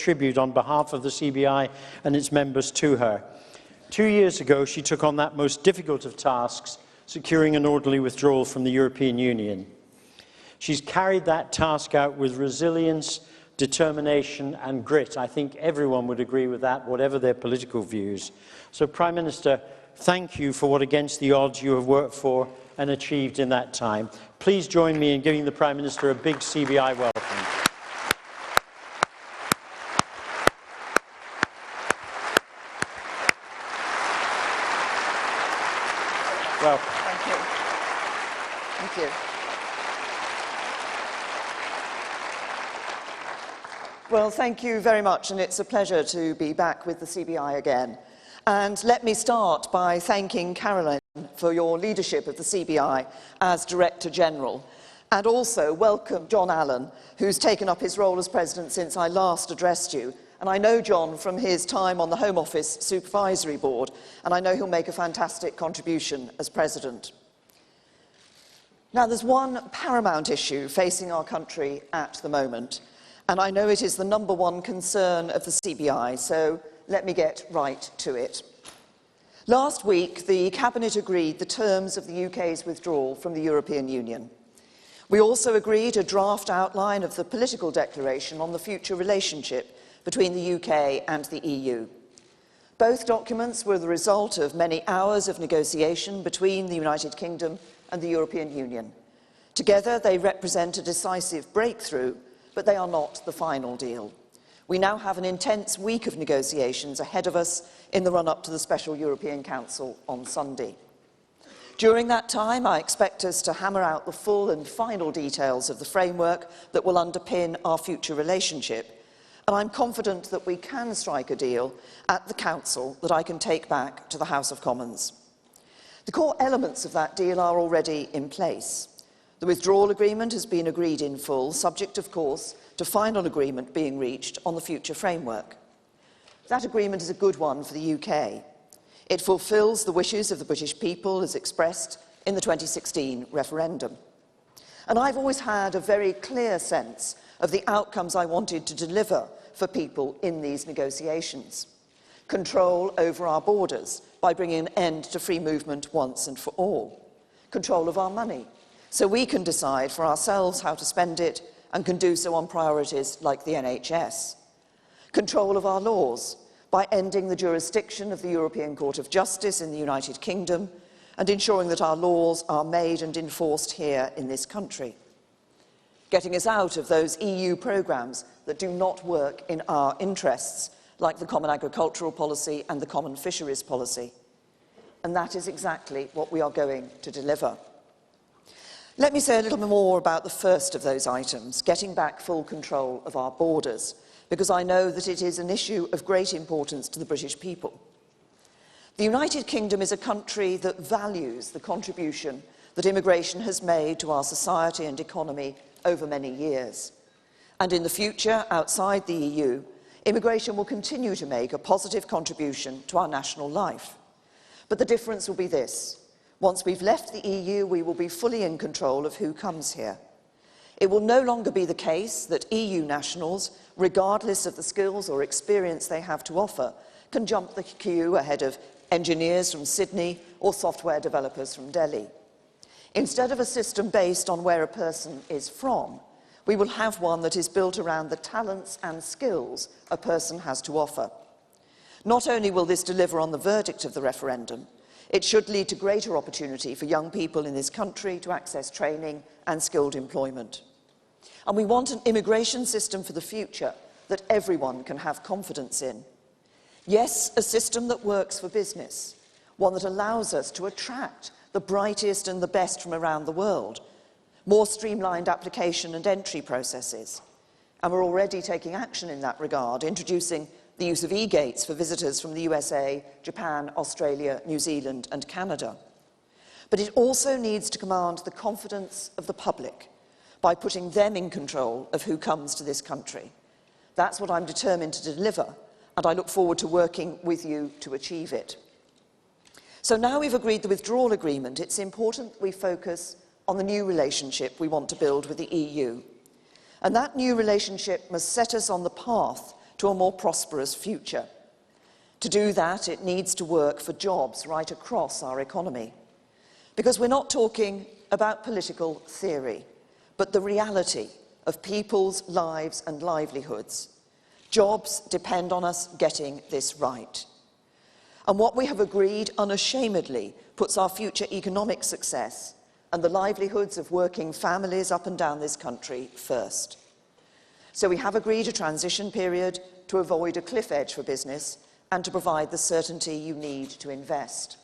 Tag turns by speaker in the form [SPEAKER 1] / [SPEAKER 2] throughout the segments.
[SPEAKER 1] tribute on behalf of the CBI and its members to her. 2 years ago, she took on that most difficult of tasks, securing an orderly withdrawal from the European Union. She's carried that task out with resilience, determination and grit. I think everyone would agree with that, whatever their political views. So, Prime Minister, thank you for what against the odds you have worked for and achieved in that time. Please join me in giving the Prime Minister a big CBI welcome. Welcome.
[SPEAKER 2] Thank you. Thank you. Well, thank you very much, and it's a pleasure to be back with the CBI again. And let me start by thanking Caroline for your leadership of the CBI as Director General, and also welcome John Allen, who's taken up his role as President since I last addressed you. And I know John from his time on the Home Office Supervisory Board, and I know he'll make a fantastic contribution as President. Now, there's one paramount issue facing our country at the moment, and I know it is the #1 concern of the CBI, so let me get right to it. Last week, the Cabinet agreed the terms of the UK's withdrawal from the European Union. We also agreed a draft outline of the political declaration on the future relationship between the UK and the EU. Both documents were the result of many hours of negotiation between the United Kingdom and the European Union. Together, they represent a decisive breakthrough, but they are not the final deal. We now have an intense week of negotiations ahead of us in the run-up to the Special European Council on Sunday. During that time, I expect us to hammer out the full and final details of the framework that will underpin our future relationship, and I'm confident that we can strike a deal at the Council that I can take back to the House of Commons. The core elements of that deal are already in place. The withdrawal agreement has been agreed in full, subject, of course, to final agreement being reached on the future framework. That agreement is a good one for the UK. It fulfills the wishes of the British people as expressed in the 2016 referendum. And I've always had a very clear sense of the outcomes I wanted to deliver for people in these negotiations. Control over our borders by bringing an end to free movement once and for all. Control of our money, so we can decide for ourselves how to spend it and can do so on priorities like the NHS. Control of our laws by ending the jurisdiction of the European Court of Justice in the United Kingdom and ensuring that our laws are made and enforced here in this country. Getting us out of those EU programmes that do not work in our interests, like the Common Agricultural Policy and the Common Fisheries Policy. And that is exactly what we are going to deliver. Let me say a little bit more about the first of those items, getting back full control of our borders, because I know that it is an issue of great importance to the British people. The United Kingdom is a country that values the contribution that immigration has made to our society and economy over many years. And in the future, outside the EU, immigration will continue to make a positive contribution to our national life. But the difference will be this. Once we've left the EU, we will be fully in control of who comes here. It will no longer be the case that EU nationals, regardless of the skills or experience they have to offer, can jump the queue ahead of engineers from Sydney or software developers from Delhi. Instead of a system based on where a person is from, we will have one that is built around the talents and skills a person has to offer. Not only will this deliver on the verdict of the referendum, it should lead to greater opportunity for young people in this country to access training and skilled employment. And we want an immigration system for the future that everyone can have confidence in. Yes, a system that works for business, one that allows us to attract the brightest and the best from around the world, more streamlined application and entry processes. And we're already taking action in that regard, introducing the use of e-gates for visitors from the USA, Japan, Australia, New Zealand and Canada. But it also needs to command the confidence of the public by putting them in control of who comes to this country. That's what I'm determined to deliver, and I look forward to working with you to achieve it. So now we've agreed the withdrawal agreement, it's important we focus on the new relationship we want to build with the EU. And that new relationship must set us on the path to a more prosperous future. To do that, it needs to work for jobs right across our economy. Because we're not talking about political theory, but the reality of people's lives and livelihoods. Jobs depend on us getting this right. And what we have agreed unashamedly puts our future economic success and the livelihoods of working families up and down this country first. So we have agreed a transition period to avoid a cliff edge for business and to provide the certainty you need to invest.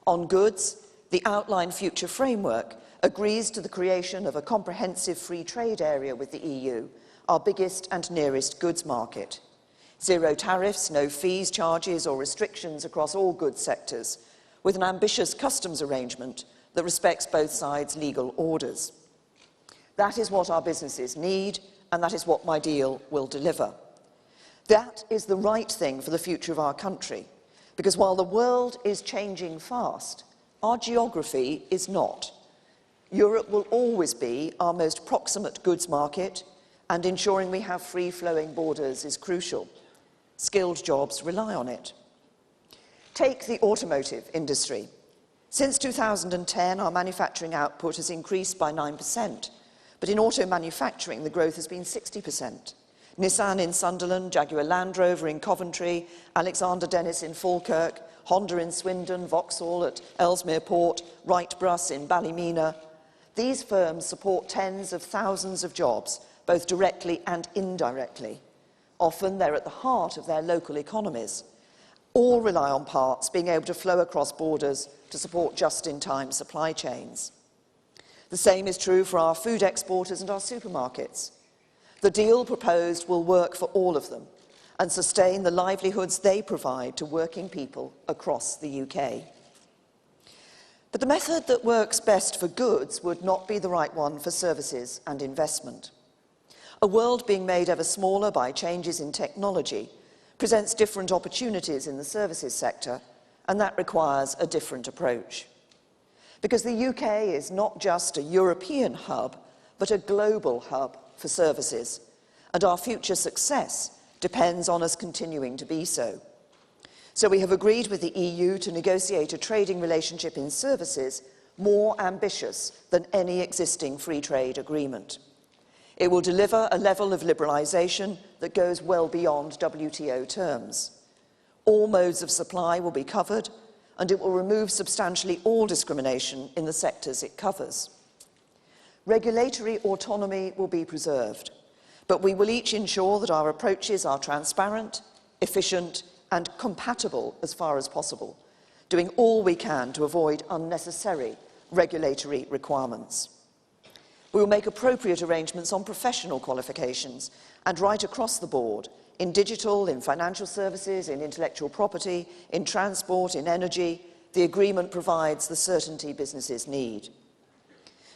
[SPEAKER 2] On goods, the outline future framework agrees to the creation of a comprehensive free trade area with the EU, our biggest and nearest goods market. Zero tariffs, no fees, charges or restrictions across all goods sectors, with an ambitious customs arrangement that respects both sides' legal orders. That is what our businesses need, and that is what my deal will deliver. That is the right thing for the future of our country, because while the world is changing fast, our geography is not. Europe will always be our most proximate goods market, and ensuring we have free-flowing borders is crucial. Skilled jobs rely on it. Take the automotive industry. Since 2010, our manufacturing output has increased by 9%, but in auto manufacturing, the growth has been 60%. Nissan in Sunderland, Jaguar Land Rover in Coventry, Alexander Dennis in Falkirk, Honda in Swindon, Vauxhall at Ellesmere Port, Wright Brus in Ballymena. These firms support tens of thousands of jobs, both directly and indirectly. Often they're at the heart of their local economies. All rely on parts being able to flow across borders to support just-in-time supply chains. The same is true for our food exporters and our supermarkets. The deal proposed will work for all of them and sustain the livelihoods they provide to working people across the UK. But the method that works best for goods would not be the right one for services and investment. A world being made ever smaller by changes in technology presents different opportunities in the services sector, and that requires a different approach. Because the UK is not just a European hub, but a global hub for services, and our future success depends on us continuing to be so. So we have agreed with the EU to negotiate a trading relationship in services more ambitious than any existing free trade agreement. It will deliver a level of liberalisation that goes well beyond WTO terms. All modes of supply will be covered, and it will remove substantially all discrimination in the sectors it covers. Regulatory autonomy will be preserved, but we will each ensure that our approaches are transparent, efficient, and compatible as far as possible, doing all we can to avoid unnecessary regulatory requirements. We will make appropriate arrangements on professional qualifications and right across the board, in digital, in financial services, in intellectual property, in transport, in energy. The agreement provides the certainty businesses need.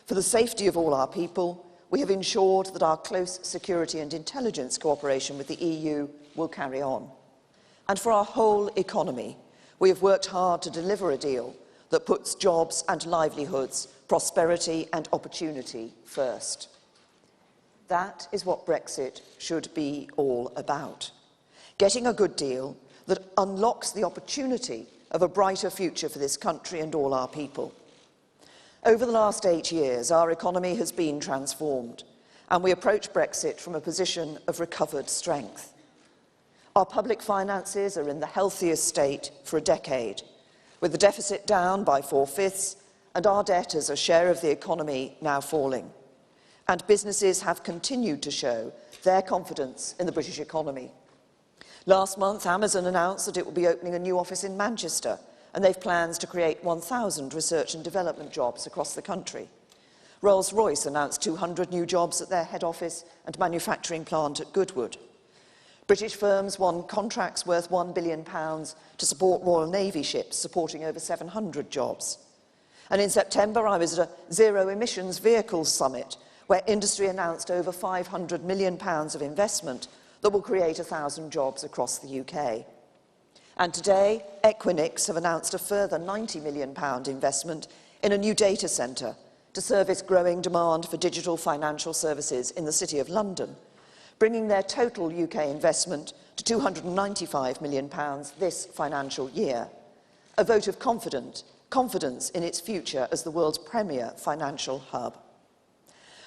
[SPEAKER 2] For the safety of all our people, we have ensured that our close security and intelligence cooperation with the EU will carry on. And for our whole economy, we have worked hard to deliver a deal that puts jobs and livelihoods, prosperity and opportunity first. That is what Brexit should be all about. Getting a good deal that unlocks the opportunity of a brighter future for this country and all our people. Over the last 8 years, our economy has been transformed, and we approach Brexit from a position of recovered strength. Our public finances are in the healthiest state for a decade, with the deficit down by 4/5 and our debt as a share of the economy now falling. And businesses have continued to show their confidence in the British economy. Last month, Amazon announced that it will be opening a new office in Manchester, and they've plans to create 1,000 research and development jobs across the country. Rolls-Royce announced 200 new jobs at their head office and manufacturing plant at Goodwood. British firms won contracts worth £1 billion to support Royal Navy ships, supporting over 700 jobs. And in September, I was at a zero-emissions vehicles summit, where industry announced over £500 million of investment that will create 1,000 jobs across the UK. And today, Equinix have announced a further £90 million investment in a new data centre to service growing demand for digital financial services in the City of London, bringing their total UK investment to £295 million this financial year, a vote of confidence in its future as the world's premier financial hub.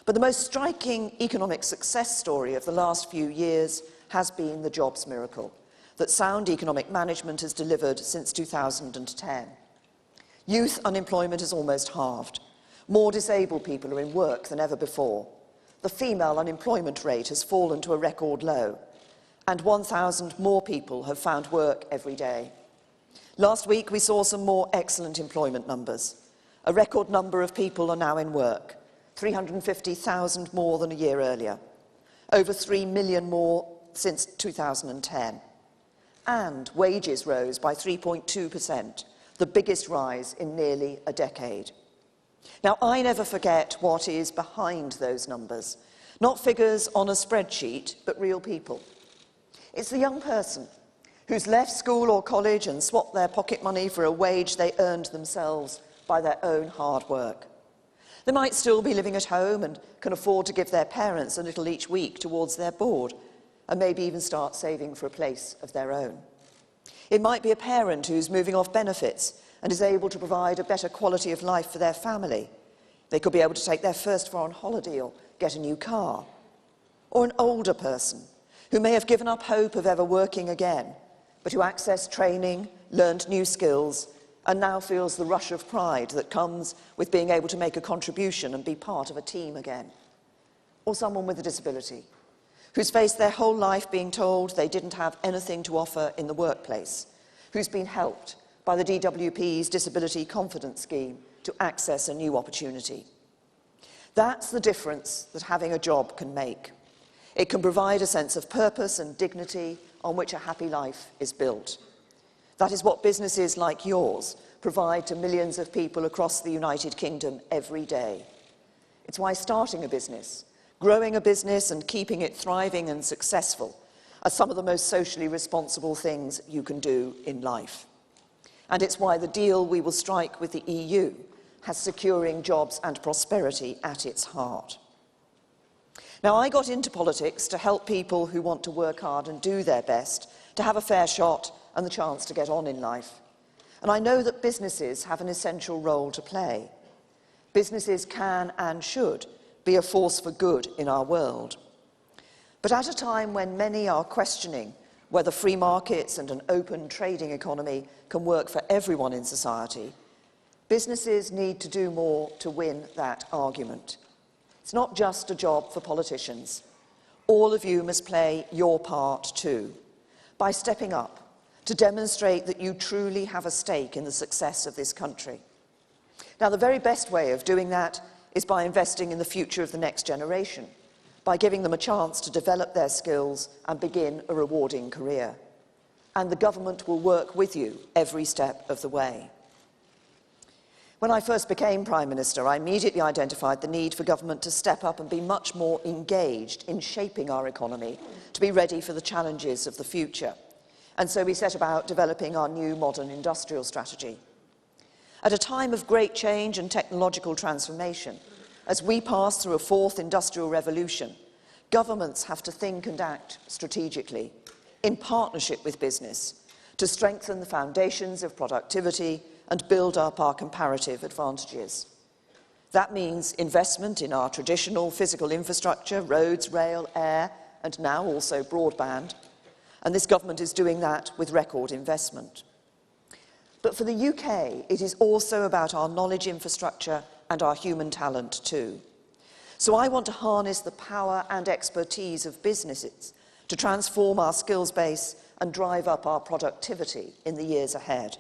[SPEAKER 2] But the most striking economic success story of the last few years has been the jobs miracle that sound economic management has delivered since 2010. Youth unemployment has almost halved. More disabled people are in work than ever before. The female unemployment rate has fallen to a record low, and 1,000 more people have found work every day. Last week, we saw some more excellent employment numbers. A record number of people are now in work, 350,000 more than a year earlier, over 3 million more since 2010. And wages rose by 3.2%, the biggest rise in nearly a decade. Now, I never forget what is behind those numbers. Not figures on a spreadsheet, but real people. It's the young person who's left school or college and swapped their pocket money for a wage they earned themselves by their own hard work. They might still be living at home and can afford to give their parents a little each week towards their board, and maybe even start saving for a place of their own. It might be a parent who's moving off benefits and is able to provide a better quality of life for their family. They could be able to take their first foreign holiday or get a new car. Or an older person who may have given up hope of ever working again, but who accessed training, learned new skills, and now feels the rush of pride that comes with being able to make a contribution and be part of a team again. Or someone with a disability who's faced their whole life being told they didn't have anything to offer in the workplace, who's been helped by the DWP's Disability Confidence Scheme to access a new opportunity. That's the difference that having a job can make. It can provide a sense of purpose and dignity on which a happy life is built. That is what businesses like yours provide to millions of people across the United Kingdom every day. It's why starting a business, growing a business and keeping it thriving and successful are some of the most socially responsible things you can do in life. And it's why the deal we will strike with the EU has securing jobs and prosperity at its heart. Now, I got into politics to help people who want to work hard and do their best to have a fair shot and the chance to get on in life. And I know that businesses have an essential role to play. Businesses can and should be a force for good in our world. But at a time when many are questioning whether free markets and an open trading economy can work for everyone in society, businesses need to do more to win that argument. It's not just a job for politicians. All of you must play your part too, by stepping up to demonstrate that you truly have a stake in the success of this country. Now, the very best way of doing that is by investing in the future of the next generation, by giving them a chance to develop their skills and begin a rewarding career. And the government will work with you every step of the way. When I first became Prime Minister, I immediately identified the need for government to step up and be much more engaged in shaping our economy to be ready for the challenges of the future. And so we set about developing our new modern industrial strategy. At a time of great change and technological transformation, as we pass through a fourth industrial revolution, governments have to think and act strategically, in partnership with business, to strengthen the foundations of productivity and build up our comparative advantages. That means investment in our traditional physical infrastructure, roads, rail, air, and now also broadband. And this government is doing that with record investment. But for the UK, it is also about our knowledge infrastructure and our human talent too. So I want to harness the power and expertise of businesses to transform our skills base and drive up our productivity in the years ahead.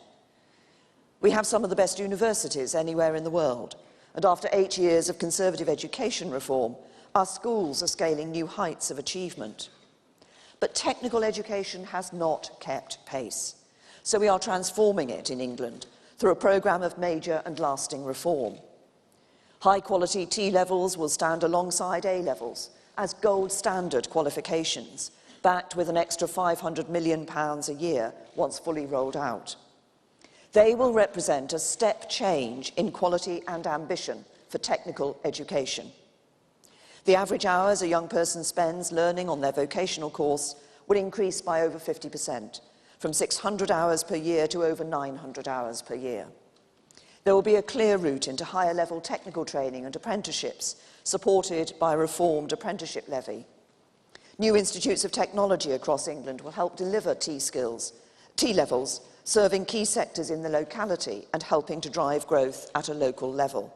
[SPEAKER 2] We have some of the best universities anywhere in the world, and after 8 years of Conservative education reform, our schools are scaling new heights of achievement. But technical education has not kept pace. So we are transforming it in England through a programme of major and lasting reform. High-quality T-levels will stand alongside A-levels as gold standard qualifications, backed with an extra £500 million a year once fully rolled out. They will represent a step change in quality and ambition for technical education. The average hours a young person spends learning on their vocational course will increase by over 50%, from 600 hours per year to over 900 hours per year. There will be a clear route into higher-level technical training and apprenticeships, supported by a reformed apprenticeship levy. New institutes of technology across England will help deliver T-levels, serving key sectors in the locality and helping to drive growth at a local level.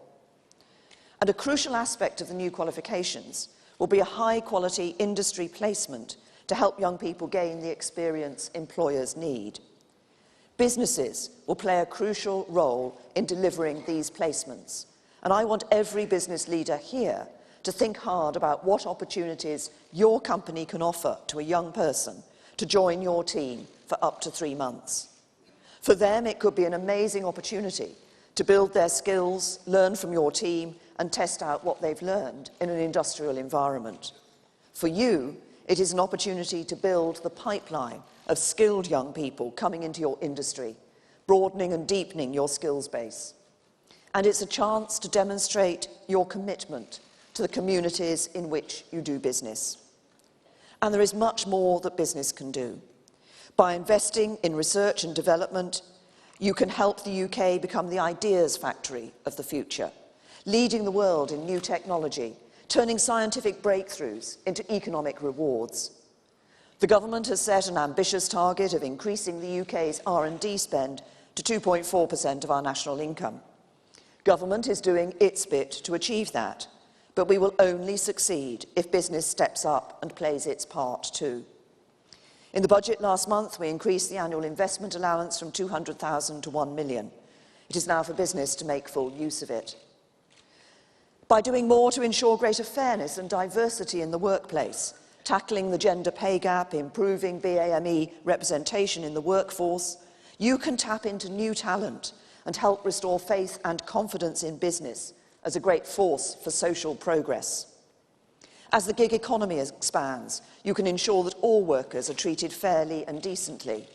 [SPEAKER 2] And a crucial aspect of the new qualifications will be a high-quality industry placement to help young people gain the experience employers need. Businesses will play a crucial role in delivering these placements, and I want every business leader here to think hard about what opportunities your company can offer to a young person to join your team for up to 3 months. For them, it could be an amazing opportunity to build their skills, learn from your team, and test out what they've learned in an industrial environment. For you, it is an opportunity to build the pipeline of skilled young people coming into your industry, broadening and deepening your skills base. And it's a chance to demonstrate your commitment to the communities in which you do business. And there is much more that business can do. By investing in research and development, you can help the UK become the ideas factory of the future, leading the world in new technology, turning scientific breakthroughs into economic rewards. The government has set an ambitious target of increasing the UK's R&D spend to 2.4% of our national income. Government is doing its bit to achieve that, but we will only succeed if business steps up and plays its part too. In the budget last month, we increased the annual investment allowance from 200,000 to 1 million. It is now for business to make full use of it. By doing more to ensure greater fairness and diversity in the workplace, tackling the gender pay gap, improving BAME representation in the workforce, you can tap into new talent and help restore faith and confidence in business as a great force for social progress. As the gig economy expands, you can ensure that all workers are treated fairly and decently.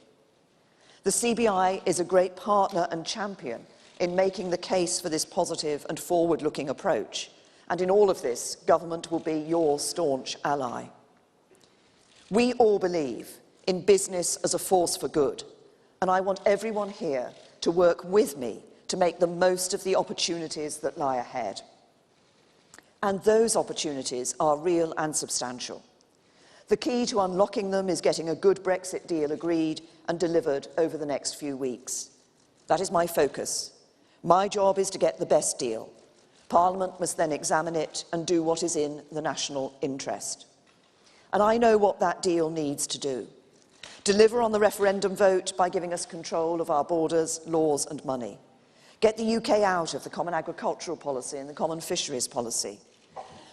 [SPEAKER 2] The CBI is a great partner and champion in making the case for this positive and forward-looking approach, and in all of this, government will be your staunch ally. We all believe in business as a force for good, and I want everyone here to work with me to make the most of the opportunities that lie ahead. And those opportunities are real and substantial. The key to unlocking them is getting a good Brexit deal agreed and delivered over the next few weeks. That is my focus. My job is to get the best deal. Parliament must then examine it and do what is in the national interest. And I know what that deal needs to do. Deliver on the referendum vote by giving us control of our borders, laws and money. Get the UK out of the common agricultural policy and the common fisheries policy.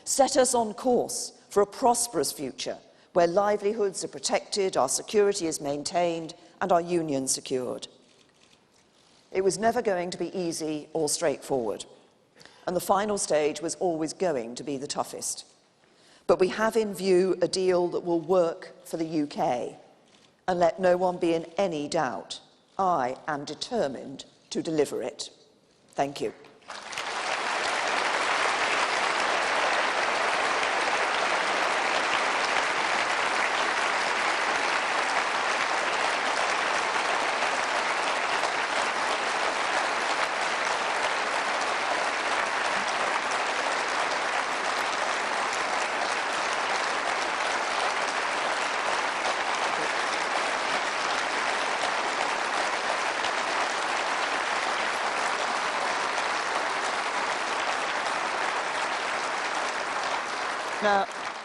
[SPEAKER 2] Set us on course for a prosperous future where livelihoods are protected, our security is maintained and our union secured. It was never going to be easy or straightforward, and the final stage was always going to be the toughest. But we have in view a deal that will work for the UK, and let no one be in any doubt, I am determined to deliver it. Thank you.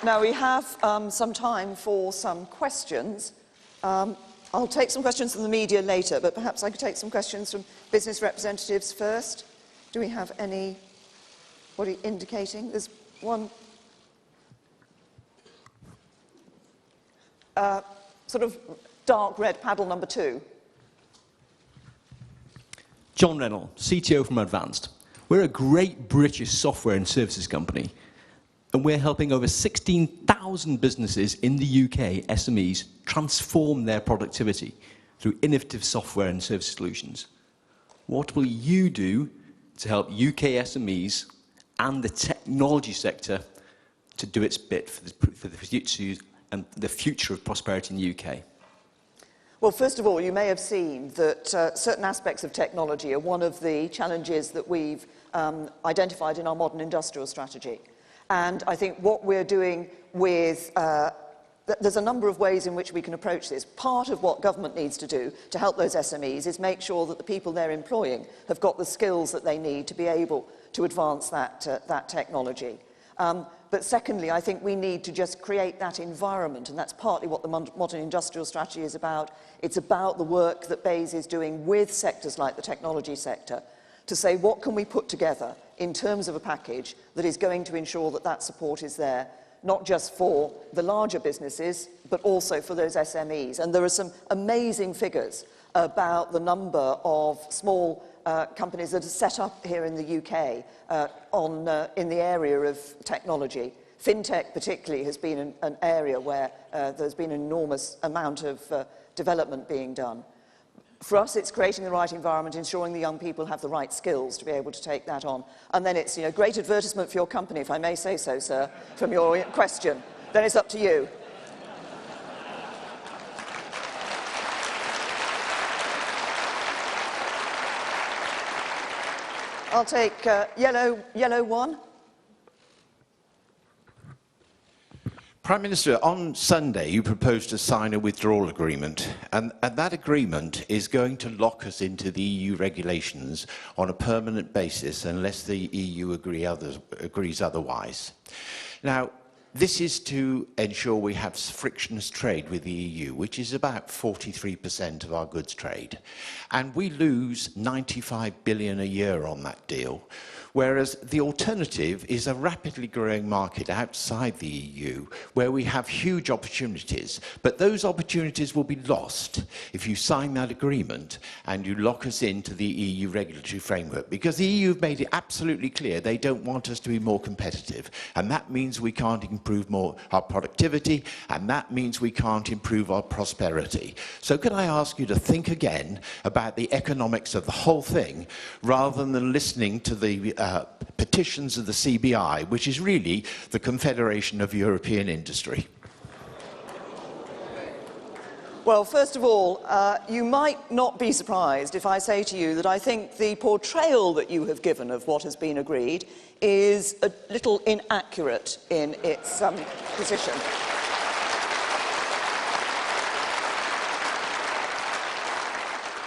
[SPEAKER 2] Now we have some time for some questions. I'll take some questions from the media later, but perhaps I could take some questions from business representatives first. Do we have any? What are you indicating? There's one sort of dark red paddle number 2.
[SPEAKER 3] John Reynolds, CTO from Advanced. We're a great British software and services company, and we're helping over 16,000 businesses in the UK, SMEs, transform their productivity through innovative software and service solutions. What will you do to help UK SMEs and the technology sector to do its bit for the future and the future of prosperity in the UK?
[SPEAKER 2] Well, first of all, you may have seen that certain aspects of technology are one of the challenges that we've identified in our modern industrial strategy. And I think what we're doing with there's a number of ways in which we can approach this. Part of what government needs to do to help those SMEs is make sure that the people they're employing have got the skills that they need to be able to advance that technology. But secondly, I think we need to just create that environment, and that's partly what the modern industrial strategy is about. It's about the work that BEIS is doing with sectors like the technology sector to say what can we put together in terms of a package that is going to ensure that that support is there, not just for the larger businesses, but also for those SMEs. And there are some amazing figures about the number of small companies that are set up here in the UK in the area of technology. Fintech particularly has been an area where there's been an enormous amount of development being done. For us, it's creating the right environment, ensuring the young people have the right skills to be able to take that on. And then it's, great advertisement for your company, if I may say so, sir, from your question. Then it's up to you. I'll take yellow one.
[SPEAKER 4] Prime Minister, on Sunday you proposed to sign a withdrawal agreement, and that agreement is going to lock us into the EU regulations on a permanent basis unless the EU agrees otherwise. Now, this is to ensure we have frictionless trade with the EU, which is about 43% of our goods trade. And we lose 95 billion a year on that deal, whereas the alternative is a rapidly growing market outside the EU where we have huge opportunities. But those opportunities will be lost if you sign that agreement and you lock us into the EU regulatory framework, because the EU have made it absolutely clear they don't want us to be more competitive. And that means we can't improve our productivity, and that means we can't improve our prosperity. So could I ask you to think again about the economics of the whole thing, rather than listening to the petitions of the CBI, which is really the Confederation of European Industry?
[SPEAKER 2] Well, first of all, you might not be surprised if I say to you that I think the portrayal that you have given of what has been agreed is a little inaccurate in its position.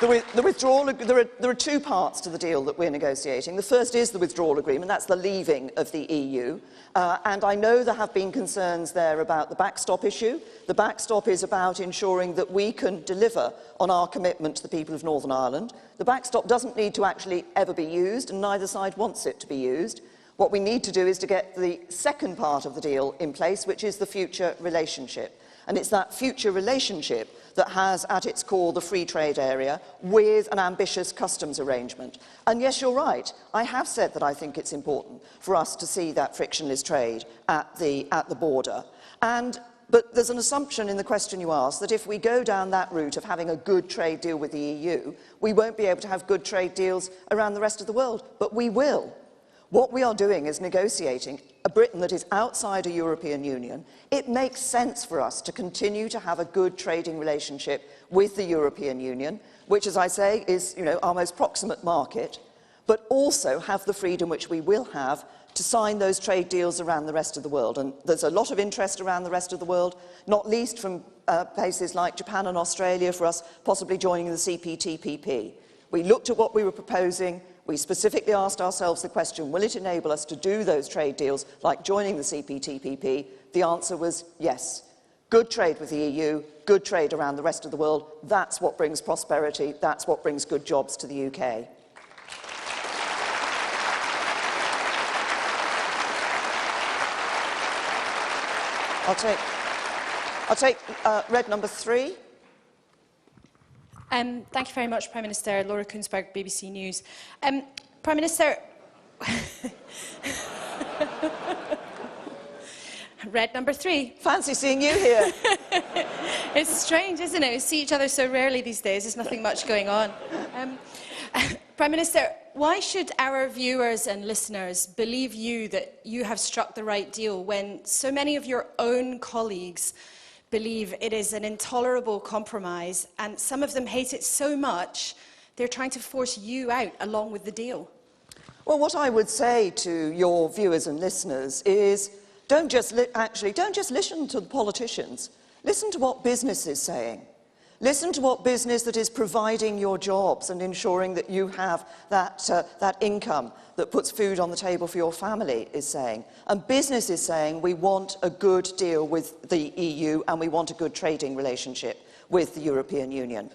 [SPEAKER 2] The withdrawal, there are two parts to the deal that we're negotiating. The first is the withdrawal agreement, that's the leaving of the EU. And I know there have been concerns there about the backstop issue. The backstop is about ensuring that we can deliver on our commitment to the people of Northern Ireland. The backstop doesn't need to actually ever be used, and neither side wants it to be used. What we need to do is to get the second part of the deal in place, which is the future relationship. And it's that future relationship that has at its core the free trade area with an ambitious customs arrangement. And yes, you're right, I have said that I think it's important for us to see that frictionless trade at the border. But there's an assumption in the question you asked that if we go down that route of having a good trade deal with the EU, we won't be able to have good trade deals around the rest of the world. But we will. What we are doing is negotiating a Britain that is outside a European Union. It makes sense for us to continue to have a good trading relationship with the European Union, which, as I say, is our most proximate market, but also have the freedom which we will have to sign those trade deals around the rest of the world. And there's a lot of interest around the rest of the world, not least from places like Japan and Australia, for us possibly joining the CPTPP. We looked at what we were proposing. We specifically asked ourselves the question, will it enable us to do those trade deals like joining the CPTPP? The answer was yes. Good trade with the EU, good trade around the rest of the world. That's what brings prosperity. That's what brings good jobs to the UK. I'll take red number 3.
[SPEAKER 5] Thank you very much, Prime Minister. Laura Kunsberg, BBC News. Prime Minister, red number 3.
[SPEAKER 2] Fancy seeing you here.
[SPEAKER 5] It's strange, isn't it? We see each other so rarely these days. There's nothing much going on. Prime Minister, why should our viewers and listeners believe you that you have struck the right deal when so many of your own colleagues believe it is an intolerable compromise, and some of them hate it so much they're trying to force you out along with the deal?
[SPEAKER 2] Well, what I would say to your viewers and listeners is don't just listen to the politicians. Listen to what business is saying. Listen to what business that is providing your jobs and ensuring that you have that income that puts food on the table for your family is saying. And business is saying we want a good deal with the EU and we want a good trading relationship with the European Union.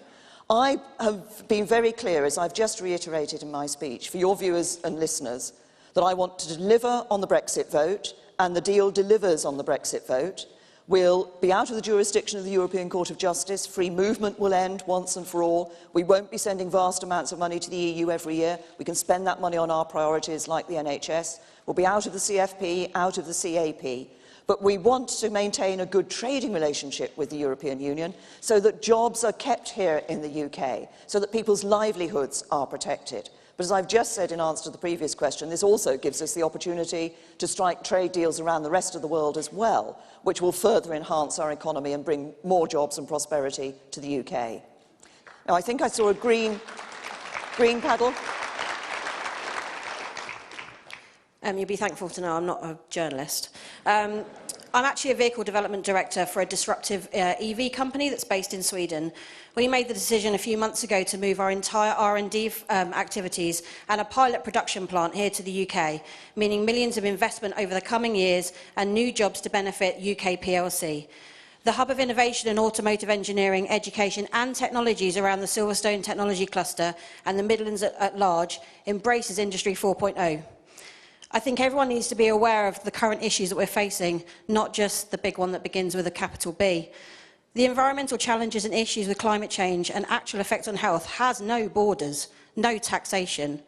[SPEAKER 2] I have been very clear, as I've just reiterated in my speech, for your viewers and listeners, that I want to deliver on the Brexit vote, and the deal delivers on the Brexit vote. We'll be out of the jurisdiction of the European Court of Justice. Free movement will end once and for all. We won't be sending vast amounts of money to the EU every year. We can spend that money on our priorities like the NHS. We'll be out of the CFP, out of the CAP. But we want to maintain a good trading relationship with the European Union so that jobs are kept here in the UK, so that people's livelihoods are protected. But as I've just said in answer to the previous question, this also gives us the opportunity to strike trade deals around the rest of the world as well, which will further enhance our economy and bring more jobs and prosperity to the UK. Now, I think I saw a green paddle.
[SPEAKER 6] You'll be thankful to know I'm not a journalist. I'm actually a vehicle development director for a disruptive EV company that's based in Sweden. We made the decision a few months ago to move our entire R&D activities and a pilot production plant here to the UK, meaning millions of investment over the coming years and new jobs to benefit UK PLC. The hub of innovation in automotive engineering, education and technologies around the Silverstone Technology Cluster and the Midlands at large embraces Industry 4.0. I think everyone needs to be aware of the current issues that we're facing, not just the big one that begins with a capital B. The environmental challenges and issues with climate change and actual effects on health has no borders, no taxation.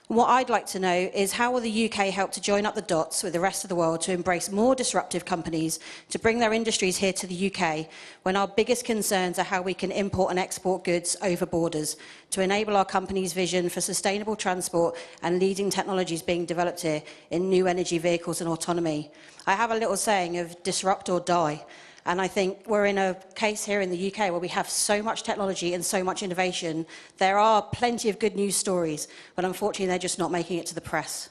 [SPEAKER 6] What I'd like to know is how will the UK help to join up the dots with the rest of the world to embrace more disruptive companies, to bring their industries here to the UK, when our biggest concerns are how we can import and export goods over borders, to enable our companies' vision for sustainable transport and leading technologies being developed here in new energy vehicles and autonomy. I have a little saying of disrupt or die. And I think we're in a case here in the UK where we have so much technology and so much innovation. There are plenty of good news stories, but unfortunately they're just not making it to the press.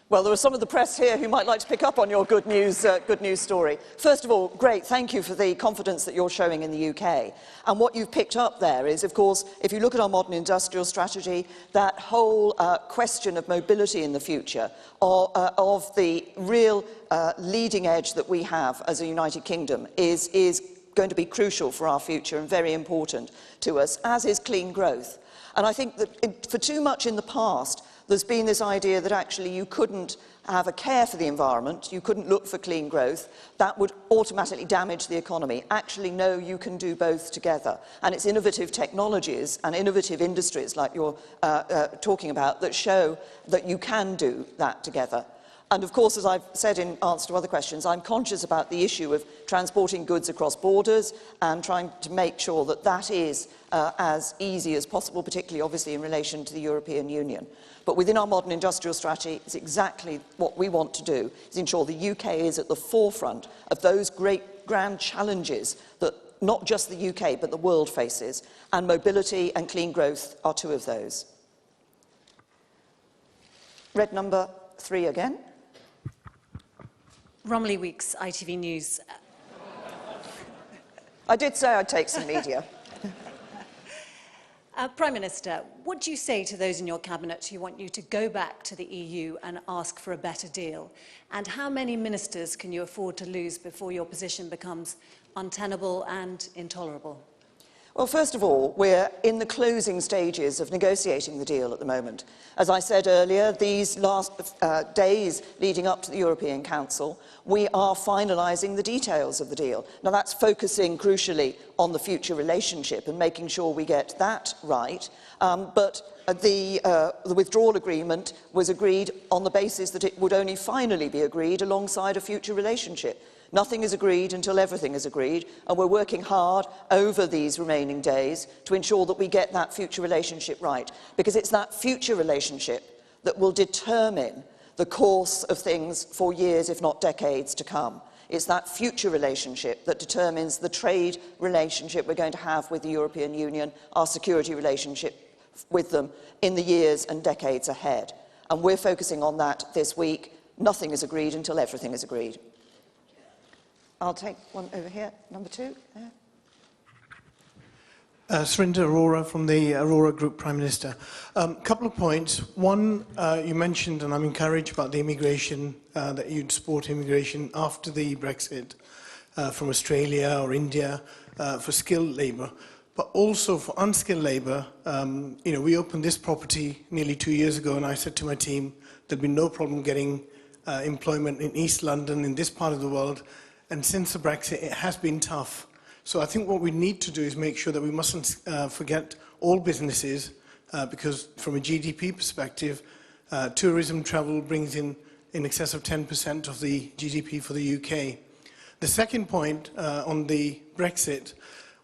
[SPEAKER 2] Well, there are some of the press here who might like to pick up on your good news story. First of all, great, thank you for the confidence that you're showing in the UK. And what you've picked up there is, of course, if you look at our modern industrial strategy, that whole question of mobility in the future, of the real leading edge that we have as a United Kingdom is going to be crucial for our future and very important to us, as is clean growth. And I think that for too much in the past, there's been this idea that actually you couldn't have a care for the environment, you couldn't look for clean growth, that would automatically damage the economy. Actually, no, you can do both together. And it's innovative technologies and innovative industries like you're talking about that show that you can do that together. And of course, as I've said in answer to other questions, I'm conscious about the issue of transporting goods across borders and trying to make sure that that is as easy as possible, particularly obviously in relation to the European Union. But within our modern industrial strategy, it's exactly what we want to do, is ensure the UK is at the forefront of those great grand challenges that not just the UK but the world faces, and mobility and clean growth are two of those. Red number 3 again.
[SPEAKER 7] Romilly Weeks, ITV News.
[SPEAKER 2] I did say I'd take some media.
[SPEAKER 7] Prime Minister, what do you say to those in your cabinet who want you to go back to the EU and ask for a better deal? And how many ministers can you afford to lose before your position becomes untenable and intolerable?
[SPEAKER 2] Well, first of all, we're in the closing stages of negotiating the deal at the moment. As I said earlier, these last days leading up to the European Council, we are finalising the details of the deal. Now, that's focusing crucially on the future relationship and making sure we get that right. But the withdrawal agreement was agreed on the basis that it would only finally be agreed alongside a future relationship. Nothing is agreed until everything is agreed, and we're working hard over these remaining days to ensure that we get that future relationship right, because it's that future relationship that will determine the course of things for years, if not decades, to come. It's that future relationship that determines the trade relationship we're going to have with the European Union, our security relationship with them in the years and decades ahead. And we're focusing on that this week. Nothing is agreed until everything is agreed. I'll take one over here, number 2. There.
[SPEAKER 8] Surinder Arora from the Arora Group, Prime Minister. Couple of points. One, you mentioned, and I'm encouraged about the immigration, that you'd support immigration after the Brexit from Australia or India for skilled labour, but also for unskilled labour. You know, we opened this property nearly 2 years ago, and I said to my team, there'd be no problem getting employment in East London, in this part of the world, and since the Brexit, it has been tough. So I think what we need to do is make sure that we mustn't forget all businesses, because from a GDP perspective, tourism travel brings in excess of 10% of the GDP for the UK. The second point on the Brexit,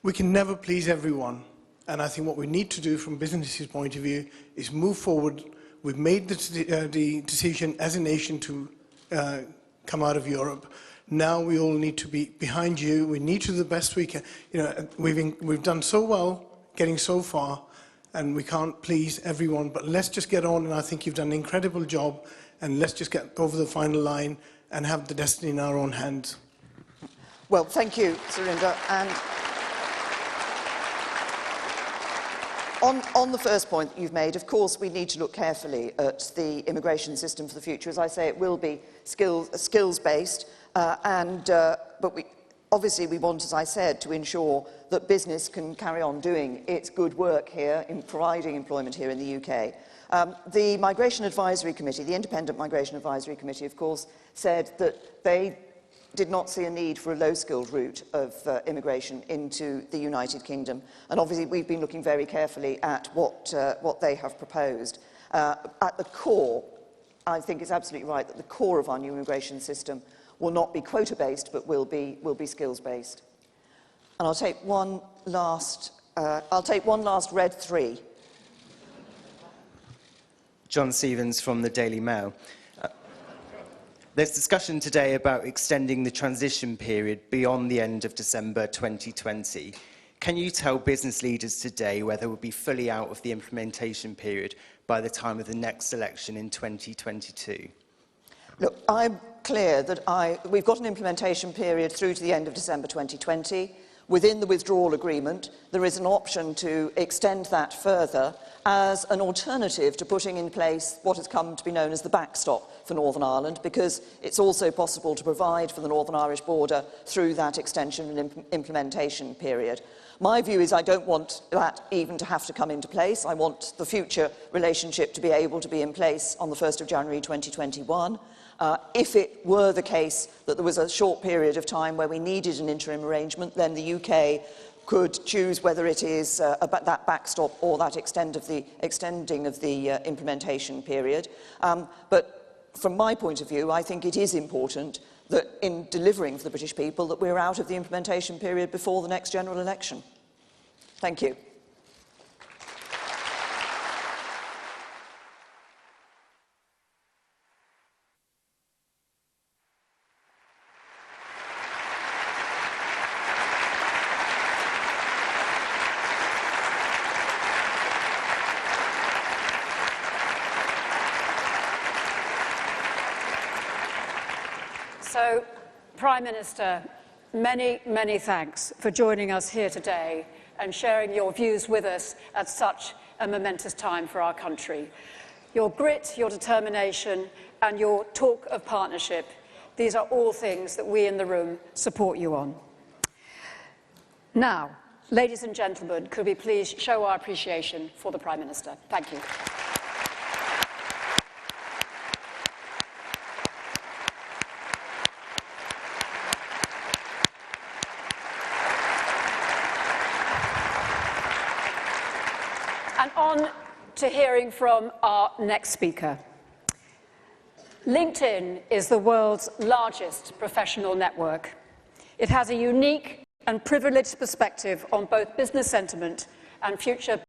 [SPEAKER 8] we can never please everyone. And I think what we need to do from businesses' point of view is move forward. We've made the decision as a nation to come out of Europe. Now we all need to be behind you. We need to do the best we can. You know, we've done so well, getting so far, and we can't please everyone. But let's just get on, and I think you've done an incredible job. And let's just get over the final line and have the destiny in our own hands.
[SPEAKER 2] Well, thank you, Surinder. And on the first point that you've made, of course, we need to look carefully at the immigration system for the future. As I say, it will be skills-based. But obviously we want, as I said, to ensure that business can carry on doing its good work here in providing employment here in the UK. The Migration Advisory Committee, the Independent Migration Advisory Committee, of course, said that they did not see a need for a low-skilled route of immigration into the United Kingdom. And obviously we've been looking very carefully at what they have proposed. At the core, I think it's absolutely right that the core of our new immigration system will not be quota-based, but will be skills-based. And I'll take one last red 3.
[SPEAKER 9] John Stevens from the Daily Mail. There's discussion today about extending the transition period beyond the end of December 2020. Can you tell business leaders today whether we'll be fully out of the implementation period by the time of the next election in 2022?
[SPEAKER 2] Look, I'm clear that we've got an implementation period through to the end of December 2020. Within the withdrawal agreement, there is an option to extend that further as an alternative to putting in place what has come to be known as the backstop for Northern Ireland, because it's also possible to provide for the Northern Irish border through that extension and implementation period. My view is I don't want that even to have to come into place. I want the future relationship to be able to be in place on the 1st of January 2021. If it were the case that there was a short period of time where we needed an interim arrangement, then the UK could choose whether it is that backstop or that extending of the implementation period. But from my point of view, I think it is important that in delivering for the British people that we're out of the implementation period before the next general election. Thank you.
[SPEAKER 10] So, Prime Minister, many, many thanks for joining us here today and sharing your views with us at such a momentous time for our country. Your grit, your determination, and your talk of partnership, these are all things that we in the room support you on. Now, ladies and gentlemen, could we please show our appreciation for the Prime Minister? Thank you. And on to hearing from our next speaker. LinkedIn is the world's largest professional network. It has a unique and privileged perspective on both business sentiment and future